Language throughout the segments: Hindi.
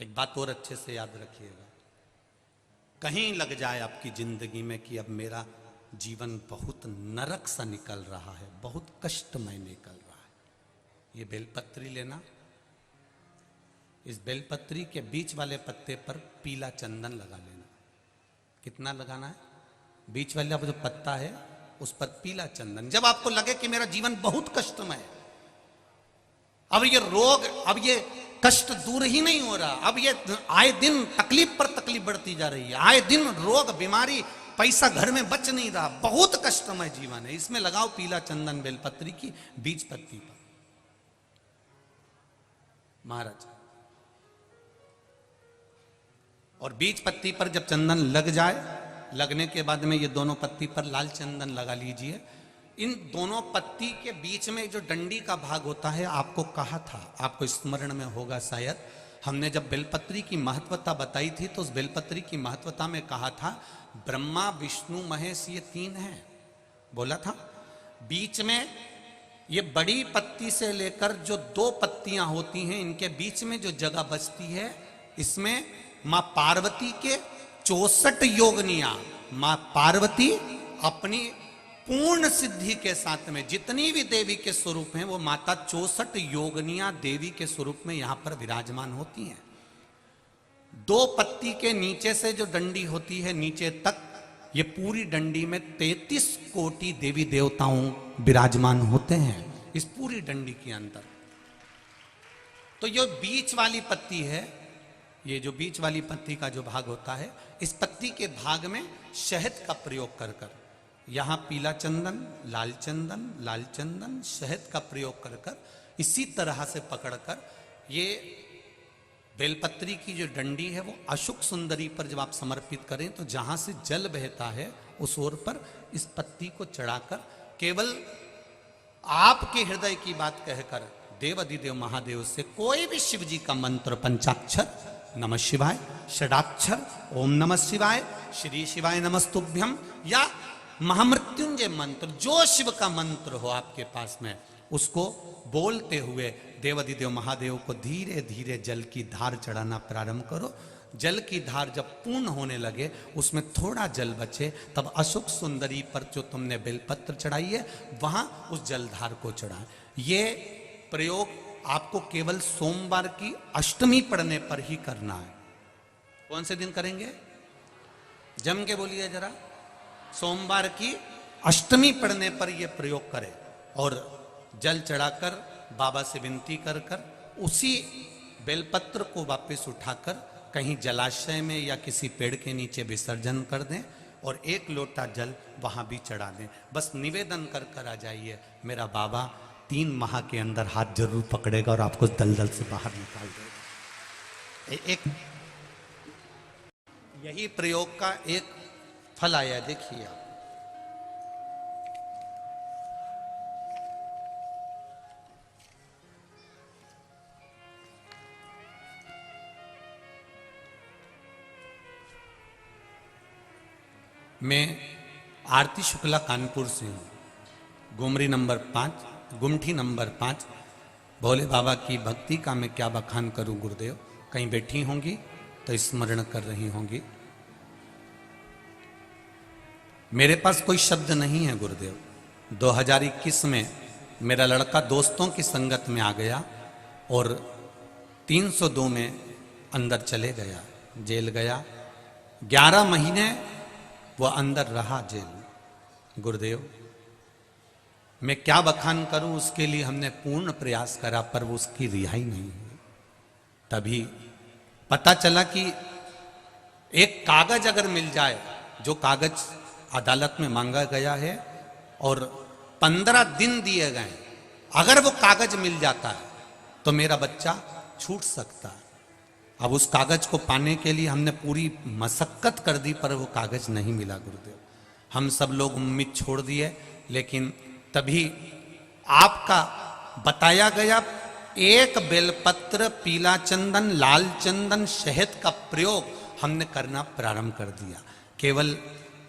एक बात और अच्छे से याद रखिएगा, कहीं लग जाए आपकी जिंदगी में कि अब मेरा जीवन बहुत नरक सा निकल रहा है, बहुत कष्टमय निकल रहा है, ये बेलपत्री लेना। इस बेलपत्री के बीच वाले पत्ते पर पीला चंदन लगा लेना। कितना लगाना है? बीच वाला जो पत्ता है उस पर पीला चंदन। जब आपको लगे कि मेरा जीवन बहुत कष्टमय है, अब ये रोग, अब ये कष्ट दूर ही नहीं हो रहा, अब ये आए दिन तकलीफ पर तकलीफ बढ़ती जा रही है, आए दिन रोग बीमारी, पैसा घर में बच नहीं रहा, बहुत कष्टमय जीवन है, इसमें लगाओ पीला चंदन बेलपत्री की बीज पत्ती पर। महाराज, और बीज पत्ती पर जब चंदन लग जाए, लगने के बाद में ये दोनों पत्ती पर लाल चंदन लगा लीजिए। इन दोनों पत्ती के बीच में जो डंडी का भाग होता है, आपको कहा था, आपको स्मरण में होगा शायद, हमने जब बेलपत्री की महत्वता बताई थी तो उस बेलपत्री की महत्वता में कहा था ब्रह्मा विष्णु महेश ये तीन हैं, बोला था। बीच में ये बड़ी पत्ती से लेकर जो दो पत्तियां होती हैं, इनके बीच में जो जगह बचती है, इसमें मां पार्वती के 64 योगनियां, मां पार्वती अपनी पूर्ण सिद्धि के साथ में जितनी भी देवी के स्वरूप हैं, वो माता 64 योगनियां देवी के स्वरूप में यहां पर विराजमान होती हैं। दो पत्ती के नीचे से जो डंडी होती है नीचे तक, ये पूरी डंडी में 33 कोटि देवी देवताओं विराजमान होते हैं इस पूरी डंडी के अंदर। तो ये बीच वाली पत्ती है, ये जो बीच वाली पत्ती का जो भाग होता है, इस पत्ती के भाग में शहद का प्रयोग कर कर, यहां पीला चंदन, लाल चंदन, लाल चंदन, शहद का प्रयोग कर कर, इसी तरह से पकड़कर ये बेलपत्री की जो डंडी है वो अशुक सुंदरी पर जब आप समर्पित करें तो जहां से जल बहता है उस ओर पर इस पत्ती को चढ़ाकर केवल आपके हृदय की बात कहकर देवाधिदेव महादेव से कोई भी शिव जी का मंत्र, पंचाक्षर नमः शिवाय, षडाक्षर ओम नमः शिवाय, श्री शिवाय नमस्तुभ्यम, या महामृत्युंजय मंत्र, जो शिव का मंत्र हो आपके पास में, उसको बोलते हुए देवाधिदेव महादेव को धीरे धीरे जल की धार चढ़ाना प्रारंभ करो। जल की धार जब पूर्ण होने लगे, उसमें थोड़ा जल बचे, तब अशोक सुंदरी पर जो तुमने बेलपत्र चढ़ाई है वहां उस जलधार को चढ़ाएं। ये प्रयोग आपको केवल सोमवार की अष्टमी पढ़ने पर ही करना है। कौन से दिन करेंगे? जम के बोलिए जरा। सोमवार की अष्टमी पढ़ने पर यह प्रयोग करें और जल चढ़ाकर बाबा से विनती कर कर उसी बेलपत्र को वापस उठाकर कहीं जलाशय में या किसी पेड़ के नीचे विसर्जन कर दें और एक लोटा जल वहां भी चढ़ा दें। बस निवेदन कर कर आ जाइए, मेरा बाबा 3 माह के अंदर हाथ जरूर पकड़ेगा और आपको दलदल से बाहर निकाल देगा। एक यही प्रयोग का एक फल आया, देखिए आप। मैं आरती शुक्ला कानपुर से हूँ, गुमरी नंबर 5, गुमठी नंबर 5। भोले बाबा की भक्ति का मैं क्या बखान करूं गुरुदेव, कहीं बैठी होंगी तो स्मरण कर रही होंगी। मेरे पास कोई शब्द नहीं है गुरुदेव। 2021 में मेरा लड़का दोस्तों की संगत में आ गया और 302 में अंदर चले गया, जेल गया। 11 महीने वो अंदर रहा जेल। गुरुदेव, मैं क्या बखान करूं, उसके लिए हमने पूर्ण प्रयास करा पर वो उसकी रिहाई नहीं हुई। तभी पता चला कि एक कागज अगर मिल जाए, जो कागज अदालत में मांगा गया है और 15 दिन दिए गए, अगर वो कागज मिल जाता है तो मेरा बच्चा छूट सकता है। अब उस कागज को पाने के लिए हमने पूरी मशक्कत कर दी पर वो कागज नहीं मिला गुरुदेव। हम सब लोग उम्मीद छोड़ दिए, लेकिन तभी आपका बताया गया एक बेलपत्र, पीला चंदन, लाल चंदन, शहद का प्रयोग हमने करना प्रारंभ कर दिया। केवल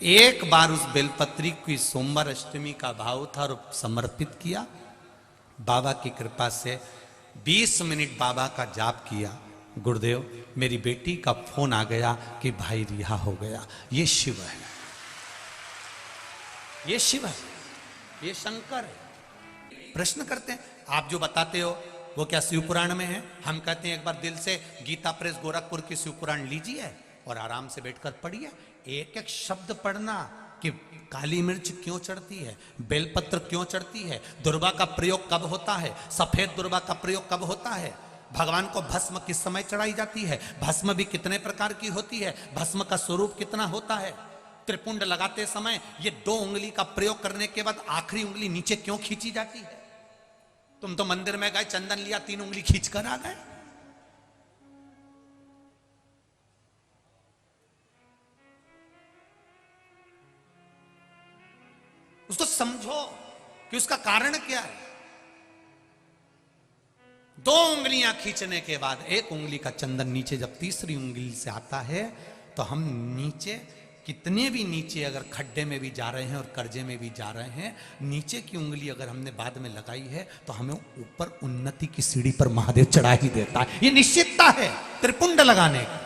एक बार उस बेलपत्री की सोमवार अष्टमी का भाव था और समर्पित किया। बाबा की कृपा से 20 मिनट बाबा का जाप किया, गुरुदेव मेरी बेटी का फोन आ गया कि भाई रिहा हो गया। ये शिव है, ये शिव है, ये शंकर है। प्रश्न करते हैं आप जो बताते हो वो क्या शिव पुराण में है? हम कहते हैं एक बार दिल से गीता प्रेस गोरखपुर की शिव पुराण लीजिए और आराम से बैठकर पढ़िए, एक एक शब्द पढ़ना कि काली मिर्च क्यों चढ़ती है, बेलपत्र क्यों चढ़ती है, दुर्वा का प्रयोग कब होता है, सफेद दुर्वा का प्रयोग कब होता है, भगवान को भस्म किस समय चढ़ाई जाती है, भस्म भी कितने प्रकार की होती है, भस्म का स्वरूप कितना होता है, त्रिपुंड लगाते समय ये 2 उंगली का प्रयोग करने के बाद आखिरी उंगली नीचे क्यों खींची जाती है? तुम तो मंदिर में गए, चंदन लिया, 3 उंगली खींच कर आ गए। उसको समझो कि उसका कारण क्या है। 2 उंगलियां खींचने के बाद 1 उंगली का चंदन नीचे जब तीसरी उंगली से आता है तो हम नीचे, कितने भी नीचे अगर खड्डे में भी जा रहे हैं और कर्जे में भी जा रहे हैं, नीचे की उंगली अगर हमने बाद में लगाई है तो हमें ऊपर उन्नति की सीढ़ी पर महादेव चढ़ा ही देता है। ये निश्चितता है त्रिपुंड लगाने की।